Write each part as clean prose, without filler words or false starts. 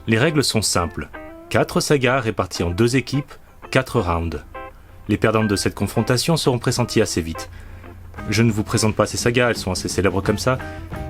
Les règles sont simples. 4 sagas réparties en 2 équipes, 4 rounds. Les perdantes de cette confrontation seront pressenties assez vite. Je ne vous présente pas ces sagas, elles sont assez célèbres comme ça,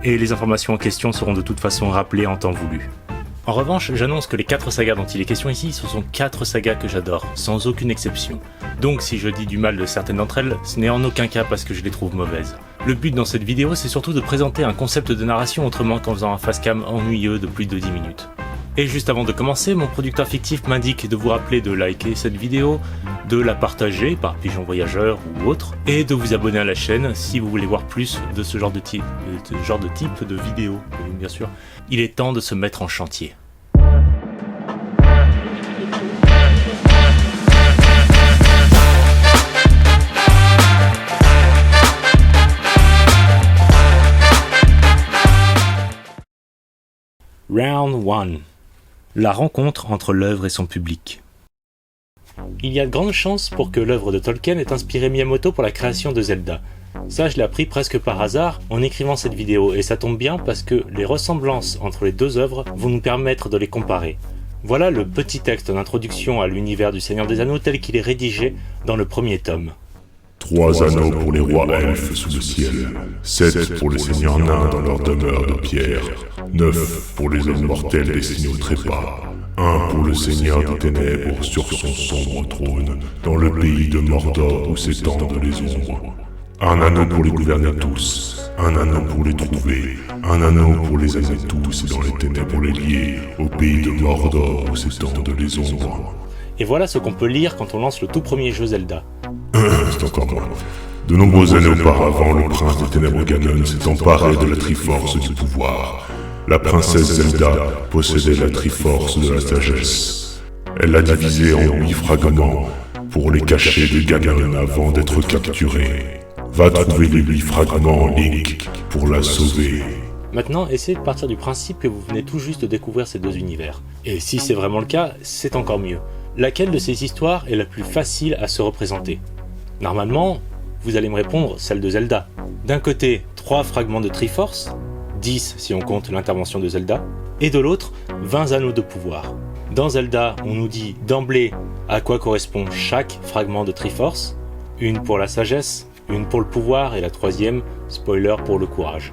et les informations en question seront de toute façon rappelées en temps voulu. En revanche, j'annonce que les 4 sagas dont il est question ici, ce sont 4 sagas que j'adore, sans aucune exception. Donc si je dis du mal de certaines d'entre elles, ce n'est en aucun cas parce que je les trouve mauvaises. Le but dans cette vidéo, c'est surtout de présenter un concept de narration autrement qu'en faisant un facecam ennuyeux de plus de 10 minutes. Et juste avant de commencer, mon producteur fictif m'indique de vous rappeler de liker cette vidéo, de la partager par pigeon voyageur ou autre, et de vous abonner à la chaîne si vous voulez voir plus de ce genre de type de vidéo, bien sûr. Il est temps de se mettre en chantier. Round 1. La rencontre entre l'œuvre et son public. Il y a de grandes chances pour que l'œuvre de Tolkien ait inspiré Miyamoto pour la création de Zelda. Ça, je l'ai appris presque par hasard en écrivant cette vidéo, et ça tombe bien parce que les ressemblances entre les deux œuvres vont nous permettre de les comparer. Voilà le petit texte d'introduction à l'univers du Seigneur des Anneaux tel qu'il est rédigé dans le premier tome. 3 anneaux pour les rois elfes sous le ciel, 7 pour les seigneurs nains dans leur demeure de pierre, 9 pour les hommes mortels destinés au trépas, 1 pour le seigneur des ténèbres sur son sombre trône, dans le pays de Mordor où s'étendent les ombres. 1 anneau pour les gouverner tous, 1 anneau pour les trouver, 1 anneau pour les aimer tous et dans les ténèbres les lier, au pays de Mordor où s'étendent les ombres. Et voilà ce qu'on peut lire quand on lance le tout premier jeu Zelda. C'est encore moi. De nombreuses années auparavant, le prince des ténèbres Ganon s'est emparé de la Triforce du pouvoir. La princesse Zelda possédait la Triforce de la sagesse. Elle l'a divisée en 8 fragments pour les cacher de Ganon avant d'être capturée. Va trouver les 8 fragments, Link, pour la sauver. Maintenant, essayez de partir du principe que vous venez tout juste de découvrir ces deux univers. Et si c'est vraiment le cas, c'est encore mieux. Laquelle de ces histoires est la plus facile à se représenter ? Normalement, vous allez me répondre celle de Zelda. D'un côté, 3 fragments de Triforce, 10 si on compte l'intervention de Zelda, et de l'autre, 20 anneaux de pouvoir. Dans Zelda, on nous dit d'emblée à quoi correspond chaque fragment de Triforce, une pour la sagesse, une pour le pouvoir et la troisième, spoiler, pour le courage.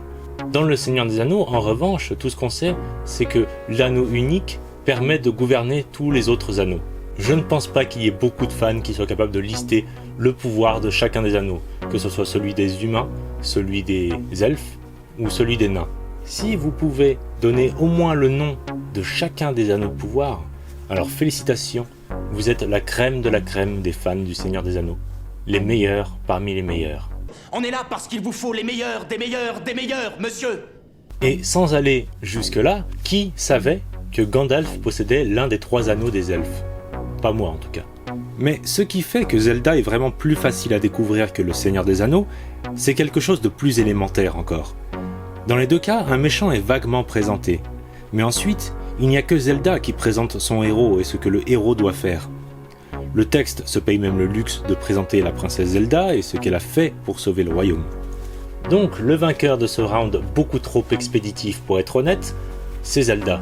Dans le Seigneur des Anneaux, en revanche, tout ce qu'on sait, c'est que l'anneau unique permet de gouverner tous les autres anneaux. Je ne pense pas qu'il y ait beaucoup de fans qui soient capables de lister le pouvoir de chacun des anneaux, que ce soit celui des humains, celui des elfes ou celui des nains. Si vous pouvez donner au moins le nom de chacun des anneaux de pouvoir, alors félicitations, vous êtes la crème de la crème des fans du Seigneur des Anneaux. Les meilleurs parmi les meilleurs. On est là parce qu'il vous faut les meilleurs, des meilleurs, des meilleurs, monsieur! Et sans aller jusque-là, qui savait que Gandalf possédait l'un des 3 anneaux des elfes ? Pas moi en tout cas. Mais ce qui fait que Zelda est vraiment plus facile à découvrir que le Seigneur des Anneaux, c'est quelque chose de plus élémentaire encore. Dans les deux cas, un méchant est vaguement présenté. Mais ensuite, il n'y a que Zelda qui présente son héros et ce que le héros doit faire. Le texte se paye même le luxe de présenter la princesse Zelda et ce qu'elle a fait pour sauver le royaume. Donc, le vainqueur de ce round beaucoup trop expéditif pour être honnête, c'est Zelda.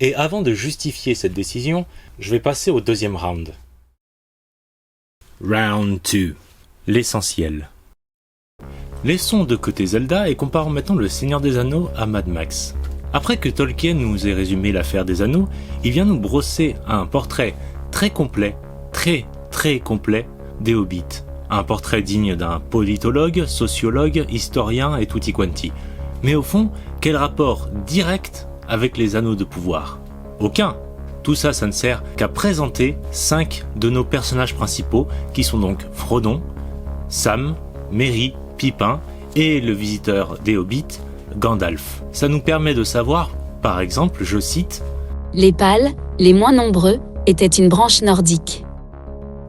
Et avant de justifier cette décision, je vais passer au deuxième round. Round 2. L'essentiel. Laissons de côté Zelda et comparons maintenant le Seigneur des Anneaux à Mad Max. Après que Tolkien nous ait résumé l'affaire des anneaux, il vient nous brosser un portrait très complet, très complet des hobbits. Un portrait digne d'un politologue, sociologue, historien et tutti quanti. Mais au fond, quel rapport direct avec les anneaux de pouvoir ? Aucun. Tout ça, ça ne sert qu'à présenter 5 de nos personnages principaux, qui sont donc Frodon, Sam, Merry, Pippin et le visiteur des Hobbits, Gandalf. Ça nous permet de savoir, par exemple, je cite, « Les Pâles, les moins nombreux, étaient une branche nordique.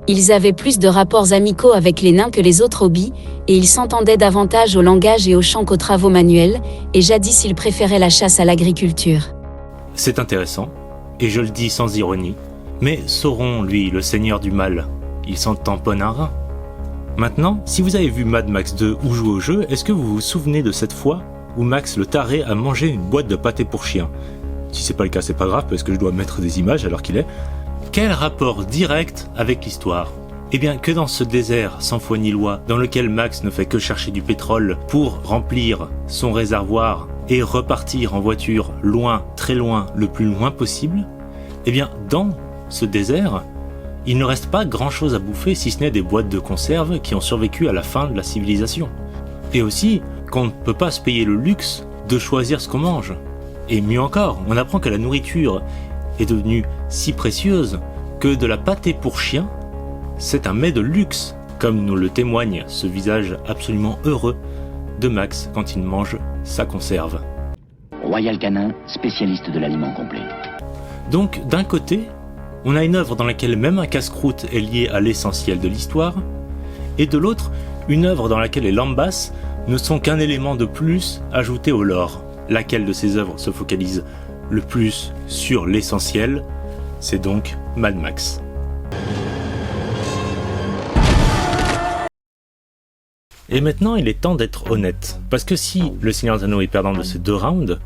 Ils avaient plus de rapports amicaux avec les nains que les autres hobbits, et ils s'entendaient davantage au langage et au chant qu'aux travaux manuels, et jadis ils préféraient la chasse à l'agriculture. » C'est intéressant, et je le dis sans ironie, mais Sauron, lui, le seigneur du mal, il s'en tamponne un rein. Maintenant, si vous avez vu Mad Max 2 ou joué au jeu, est-ce que vous vous souvenez de cette fois où Max le taré a mangé une boîte de pâté pour chien? Si c'est pas le cas, c'est pas grave parce que je dois mettre des images alors qu'il est. Quel rapport direct avec l'histoire? Eh bien que dans ce désert sans foi ni loi, dans lequel Max ne fait que chercher du pétrole pour remplir son réservoir et repartir en voiture loin, très loin, le plus loin possible, eh bien dans ce désert, il ne reste pas grand chose à bouffer si ce n'est des boîtes de conserve qui ont survécu à la fin de la civilisation. Et aussi qu'on ne peut pas se payer le luxe de choisir ce qu'on mange. Et mieux encore, on apprend que la nourriture est devenue si précieuse que de la pâtée pour chien, c'est un mets de luxe, comme nous le témoigne ce visage absolument heureux de Max quand il mange sa conserve. Royal Canin, spécialiste de l'aliment complet. Donc d'un côté, on a une œuvre dans laquelle même un casse-croûte est lié à l'essentiel de l'histoire, et de l'autre, une œuvre dans laquelle les lambas ne sont qu'un élément de plus ajouté au lore. Laquelle de ces œuvres se focalise le plus sur l'essentiel? C'est donc Mad Max. Et maintenant, il est temps d'être honnête. Parce que si le Seigneur des Anneaux est perdant de ces 2 rounds,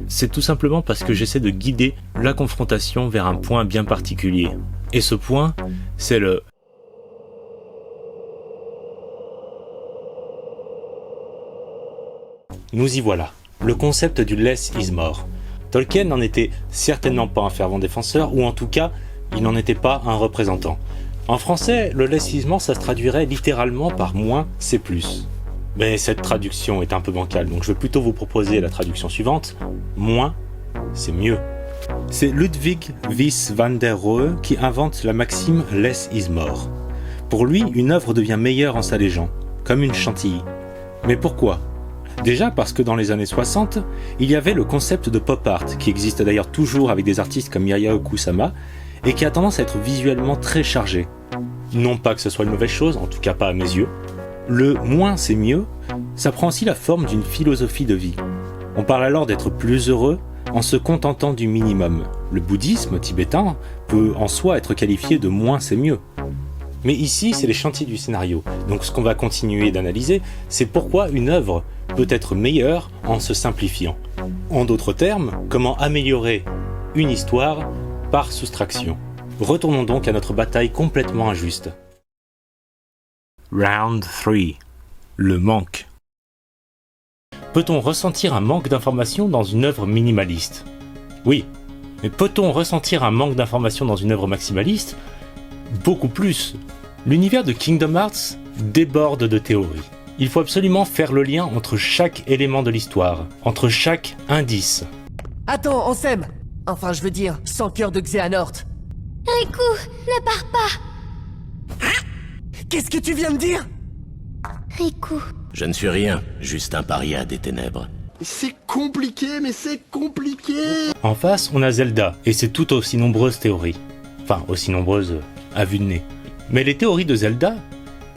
c'est tout simplement parce que j'essaie de guider la confrontation vers un point bien particulier. Et ce point, c'est le... Nous y voilà. Le concept du less is more. Tolkien n'en était certainement pas un fervent défenseur, ou en tout cas, il n'en était pas un représentant. En français, le less is more, ça se traduirait littéralement par moins, c'est plus. Mais cette traduction est un peu bancale, donc je vais plutôt vous proposer la traduction suivante. Moins, c'est mieux. C'est Ludwig Mies van der Rohe qui invente la maxime less is more. Pour lui, une œuvre devient meilleure en s'allégeant, comme une chantilly. Mais pourquoi ? Déjà parce que dans les années 60, il y avait le concept de pop art, qui existe d'ailleurs toujours avec des artistes comme Yayao Kusama, et qui a tendance à être visuellement très chargé. Non pas que ce soit une mauvaise chose, en tout cas pas à mes yeux. Le « moins c'est mieux », ça prend aussi la forme d'une philosophie de vie. On parle alors d'être plus heureux en se contentant du minimum. Le bouddhisme tibétain peut en soi être qualifié de « moins c'est mieux ». Mais ici, c'est les chantiers du scénario. Donc ce qu'on va continuer d'analyser, c'est pourquoi une œuvre peut être meilleure en se simplifiant. En d'autres termes, comment améliorer une histoire par soustraction. Retournons donc à notre bataille complètement injuste. Round 3. Le manque. Peut-on ressentir un manque d'information dans une œuvre minimaliste? Oui, mais peut-on ressentir un manque d'information dans une œuvre maximaliste? Beaucoup plus. L'univers de Kingdom Hearts déborde de théories. Il faut absolument faire le lien entre chaque élément de l'histoire, entre chaque indice. Attends, on s'aime. Enfin, je veux dire, sans cœur de Xehanort. Riku, ne pars pas. Qu'est-ce que tu viens de dire? Riku. Je ne suis rien, juste un paria des ténèbres. C'est compliqué, mais c'est compliqué. En face, on a Zelda, et c'est tout aussi nombreuses théories. Enfin, aussi nombreuses à vue de nez. Mais les théories de Zelda,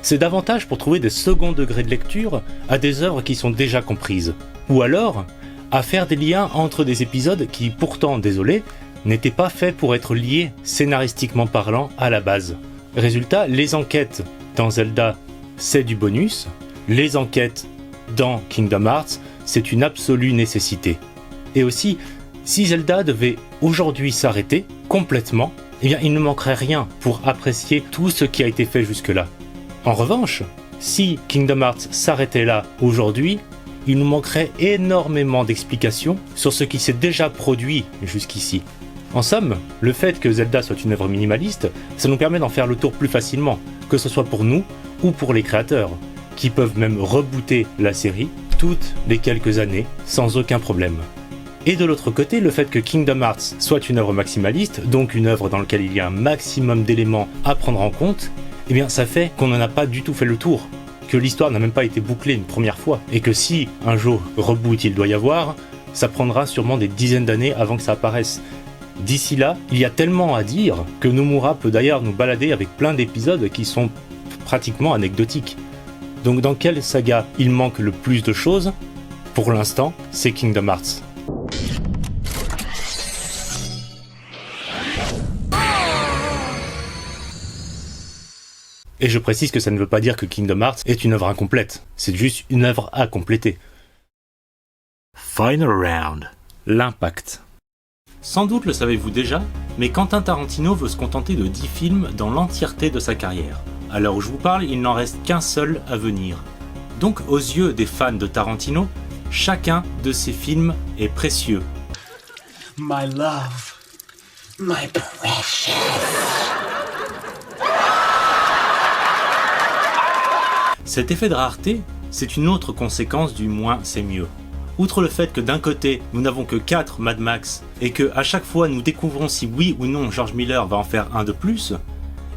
c'est davantage pour trouver des seconds degrés de lecture à des œuvres qui sont déjà comprises. Ou alors, à faire des liens entre des épisodes qui, pourtant, désolé, n'étaient pas faits pour être liés, scénaristiquement parlant, à la base. Résultat, les enquêtes dans Zelda, c'est du bonus. Les enquêtes dans Kingdom Hearts, c'est une absolue nécessité. Et aussi, si Zelda devait aujourd'hui s'arrêter complètement, eh bien, il ne manquerait rien pour apprécier tout ce qui a été fait jusque-là. En revanche, si Kingdom Hearts s'arrêtait là aujourd'hui, il nous manquerait énormément d'explications sur ce qui s'est déjà produit jusqu'ici. En somme, le fait que Zelda soit une œuvre minimaliste, ça nous permet d'en faire le tour plus facilement, que ce soit pour nous ou pour les créateurs, qui peuvent même rebooter la série toutes les quelques années sans aucun problème. Et de l'autre côté, le fait que Kingdom Hearts soit une œuvre maximaliste, donc une œuvre dans laquelle il y a un maximum d'éléments à prendre en compte, eh bien ça fait qu'on n'en a pas du tout fait le tour, que l'histoire n'a même pas été bouclée une première fois, et que si un jour reboot il doit y avoir, ça prendra sûrement des dizaines d'années avant que ça apparaisse. D'ici là, il y a tellement à dire que Nomura peut d'ailleurs nous balader avec plein d'épisodes qui sont pratiquement anecdotiques. Donc dans quelle saga il manque le plus de choses? Pour l'instant, c'est Kingdom Hearts. Et je précise que ça ne veut pas dire que Kingdom Hearts est une œuvre incomplète, c'est juste une œuvre à compléter. Final round. L'impact. Sans doute le savez-vous déjà, mais Quentin Tarantino veut se contenter de 10 films dans l'entièreté de sa carrière. À l'heure où je vous parle, il n'en reste qu'un seul à venir. Donc aux yeux des fans de Tarantino, chacun de ces films est précieux. My love, my precious. Cet effet de rareté, c'est une autre conséquence du moins c'est mieux. Outre le fait que d'un côté, nous n'avons que 4 Mad Max, et que à chaque fois nous découvrons si oui ou non George Miller va en faire un de plus,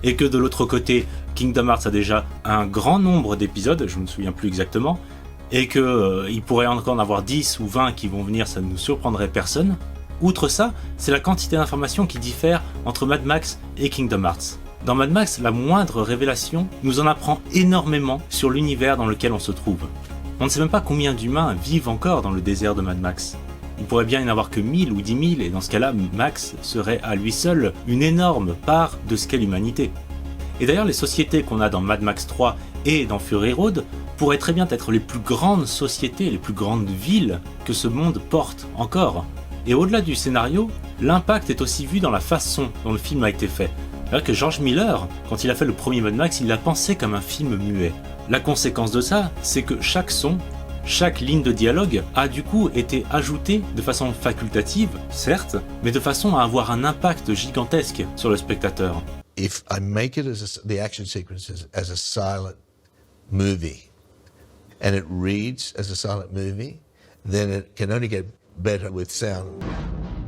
et que de l'autre côté, Kingdom Hearts a déjà un grand nombre d'épisodes, je ne me souviens plus exactement, et qu'il pourrait encore en avoir 10 ou 20 qui vont venir, ça ne nous surprendrait personne. Outre ça, c'est la quantité d'informations qui diffère entre Mad Max et Kingdom Hearts. Dans Mad Max, la moindre révélation nous en apprend énormément sur l'univers dans lequel on se trouve. On ne sait même pas combien d'humains vivent encore dans le désert de Mad Max. Il pourrait bien y en avoir que 1000 ou 10 000, et dans ce cas-là, Max serait à lui seul une énorme part de ce qu'est l'humanité. Et d'ailleurs, les sociétés qu'on a dans Mad Max 3 et dans Fury Road pourraient très bien être les plus grandes sociétés, les plus grandes villes que ce monde porte encore. Et au-delà du scénario, l'impact est aussi vu dans la façon dont le film a été fait. Alors que George Miller, quand il a fait le premier Mad Max, il l'a pensé comme un film muet. La conséquence de ça, c'est que chaque son, chaque ligne de dialogue a du coup été ajoutée de façon facultative, certes, mais de façon à avoir un impact gigantesque sur le spectateur. If I make it the action sequences as a silent movie, and it reads as a silent movie, then it can only get better with sound.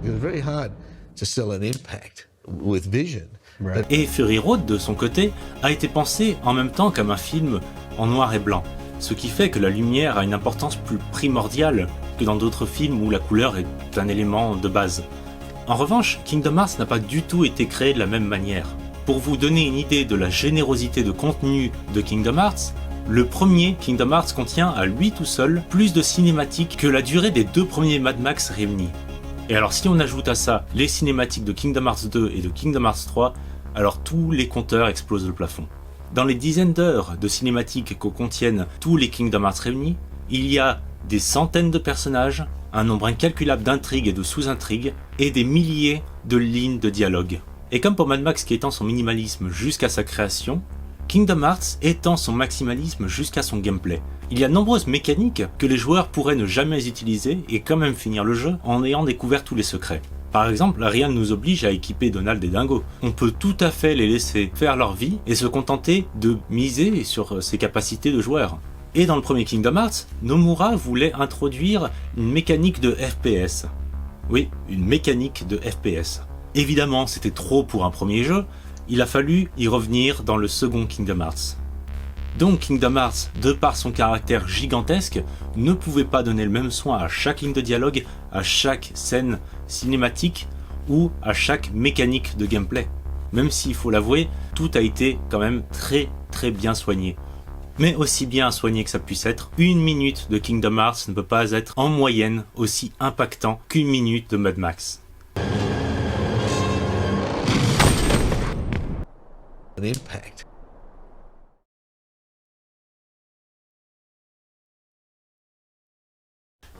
It was very hard to sell an impact with vision. Right. Et Fury Road, de son côté, a été pensé en même temps comme un film en noir et blanc, ce qui fait que la lumière a une importance plus primordiale que dans d'autres films où la couleur est un élément de base. En revanche, Kingdom Hearts n'a pas du tout été créé de la même manière. Pour vous donner une idée de la générosité de contenu de Kingdom Hearts, le premier Kingdom Hearts contient à lui tout seul plus de cinématiques que la durée des 2 premiers Mad Max réunis. Et alors si on ajoute à ça les cinématiques de Kingdom Hearts 2 et de Kingdom Hearts 3, alors tous les compteurs explosent le plafond. Dans les dizaines d'heures de cinématiques que contiennent tous les Kingdom Hearts réunis, il y a des centaines de personnages, un nombre incalculable d'intrigues et de sous-intrigues, et des milliers de lignes de dialogue. Et comme pour Mad Max qui étend son minimalisme jusqu'à sa création, Kingdom Hearts étend son maximalisme jusqu'à son gameplay. Il y a de nombreuses mécaniques que les joueurs pourraient ne jamais utiliser et quand même finir le jeu en ayant découvert tous les secrets. Par exemple, rien ne nous oblige à équiper Donald et Dingo. On peut tout à fait les laisser faire leur vie et se contenter de miser sur ses capacités de joueur. Et dans le premier Kingdom Hearts, Nomura voulait introduire une mécanique de FPS. Oui, une mécanique de FPS. Évidemment, c'était trop pour un premier jeu, il a fallu y revenir dans le second Kingdom Hearts. Donc Kingdom Hearts, de par son caractère gigantesque, ne pouvait pas donner le même soin à chaque ligne de dialogue, à chaque scène cinématique ou à chaque mécanique de gameplay. Même s'il faut l'avouer, tout a été quand même très bien soigné. Mais aussi bien soigné que ça puisse être, 1 minute de Kingdom Hearts ne peut pas être en moyenne aussi impactant qu'1 minute de Mad Max. An impact.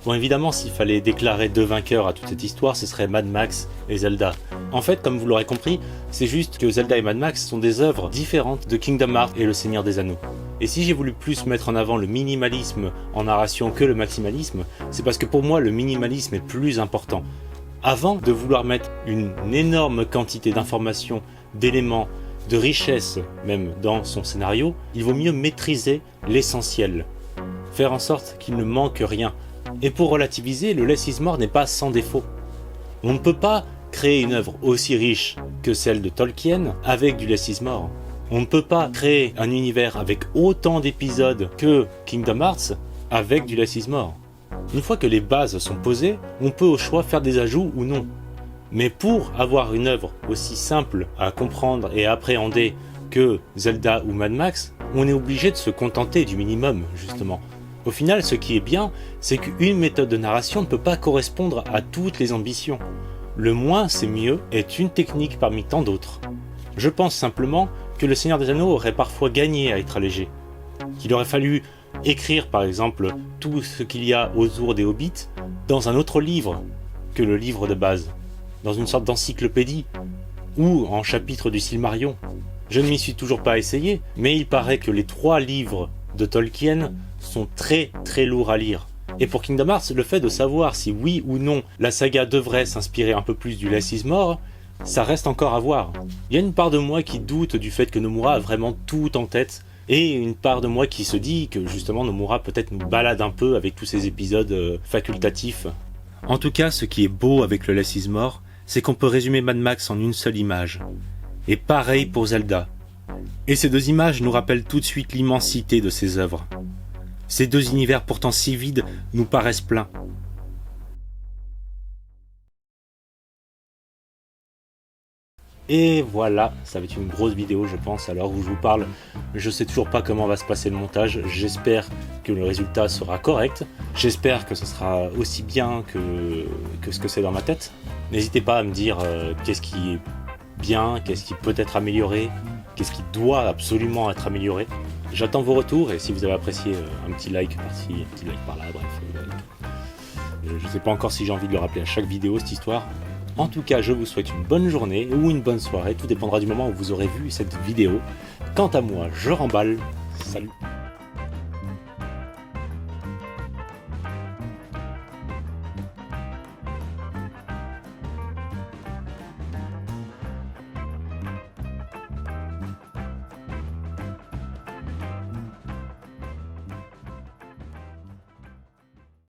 Bon, évidemment, s'il fallait déclarer 2 vainqueurs à toute cette histoire, ce serait Mad Max et Zelda. En fait, comme vous l'aurez compris, c'est juste que Zelda et Mad Max sont des œuvres différentes de Kingdom Hearts et Le Seigneur des Anneaux. Et si j'ai voulu plus mettre en avant le minimalisme en narration que le maximalisme, c'est parce que pour moi, le minimalisme est plus important. Avant de vouloir mettre une énorme quantité d'informations, d'éléments, de richesse même dans son scénario, il vaut mieux maîtriser l'essentiel. Faire en sorte qu'il ne manque rien. Et pour relativiser, le Less is More n'est pas sans défaut. On ne peut pas créer une œuvre aussi riche que celle de Tolkien avec du Less is More. On ne peut pas créer un univers avec autant d'épisodes que Kingdom Hearts avec du Less is More. Une fois que les bases sont posées, on peut au choix faire des ajouts ou non. Mais pour avoir une œuvre aussi simple à comprendre et à appréhender que Zelda ou Mad Max, on est obligé de se contenter du minimum, justement. Au final, ce qui est bien, c'est qu'une méthode de narration ne peut pas correspondre à toutes les ambitions. Le moins c'est mieux est une technique parmi tant d'autres. Je pense simplement que le Seigneur des Anneaux aurait parfois gagné à être allégé. Qu'il aurait fallu écrire par exemple tout ce qu'il y a autour des Hobbits dans un autre livre que le livre de base, dans une sorte d'encyclopédie, ou en chapitre du Silmarillion. Je ne m'y suis toujours pas essayé, mais il paraît que les 3 livres de Tolkien sont très très lourds à lire. Et pour Kingdom Hearts, le fait de savoir si oui ou non la saga devrait s'inspirer un peu plus du Less is More, ça reste encore à voir. Il y a une part de moi qui doute du fait que Nomura a vraiment tout en tête, et une part de moi qui se dit que justement Nomura peut-être nous balade un peu avec tous ces épisodes facultatifs. En tout cas, ce qui est beau avec le Less is More, c'est qu'on peut résumer Mad Max en une seule image. Et pareil pour Zelda. Et ces 2 images nous rappellent tout de suite l'immensité de ces œuvres. Ces 2 univers pourtant si vides nous paraissent pleins. Et voilà, ça va être une grosse vidéo je pense, alors où je vous parle. Je sais toujours pas comment va se passer le montage, j'espère que le résultat sera correct. J'espère que ce sera aussi bien que ce que c'est dans ma tête. N'hésitez pas à me dire qu'est-ce qui est bien, qu'est-ce qui peut être amélioré, qu'est-ce qui doit absolument être amélioré. J'attends vos retours et si vous avez apprécié un petit like par-ci, un petit like par-là, bref. Je sais pas encore si j'ai envie de le rappeler à chaque vidéo cette histoire. En tout cas, je vous souhaite une bonne journée ou une bonne soirée, tout dépendra du moment où vous aurez vu cette vidéo. Quant à moi, je remballe. Salut!